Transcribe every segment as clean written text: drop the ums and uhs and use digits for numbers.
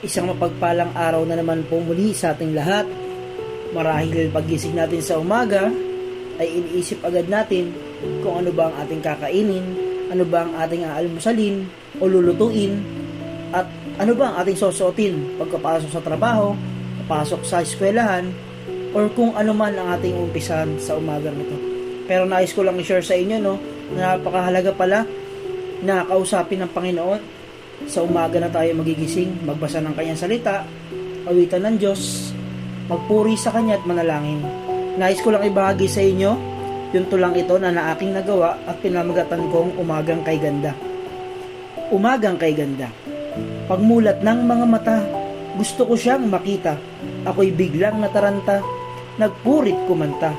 Isang mapagpalang araw na naman po muli sa ating lahat. Marahil pagising natin sa umaga, ay iniisip agad natin kung ano ba ang ating kakainin, ano ba ang ating aalmusalin o lulutuin, at ano ba ang ating susuotin pagkapasok sa trabaho, papasok sa eskwelahan, or kung ano man ang ating umpisan sa umagang ito. Pero nais ko lang i-share sa inyo na napakahalaga pala na kausapin ng Panginoon. Sa umaga na tayo magigising, magbasa ng kanyang salita, awitan ng Diyos, magpuri sa kanya at manalangin. Nais ko lang ibahagi sa inyo yung tulang ito na aking nagawa at pinamagatan kong umagang kay ganda. Umagang kay ganda. Pagmulat ng mga mata, gusto ko siyang makita. Ako'y biglang nataranta, nagpurit kumanta.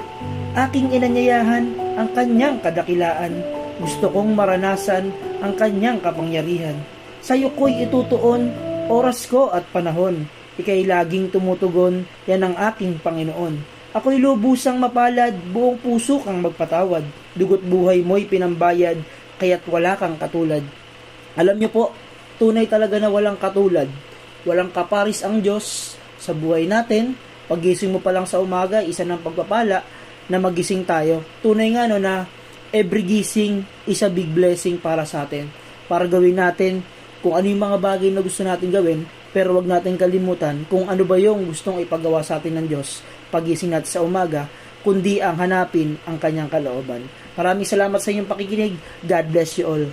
Aking inanyayahan ang kanyang kadakilaan. Gusto kong maranasan ang kanyang kapangyarihan. Sa'yo ko'y itutuon, oras ko at panahon. Ika'y laging tumutugon, yan ang aking Panginoon. Ako'y lubusang mapalad, buong puso kang magpatawad. Dugot buhay mo'y pinambayad, kaya't wala kang katulad. Alam niyo po, tunay talaga na walang katulad. Walang kaparis ang Diyos sa buhay natin. Paggising mo pa lang sa umaga, isa ng pagpapala na magising tayo. Tunay nga na every gising is a big blessing para sa atin. Para gawin natin kung ano yung mga bagay na gusto natin gawin, pero wag natin kalimutan kung ano ba yung gustong ipagawa sa atin ng Diyos pagising natin sa umaga, kundi ang hanapin ang kanyang kalooban. Maraming salamat sa inyong pakikinig. God bless you all.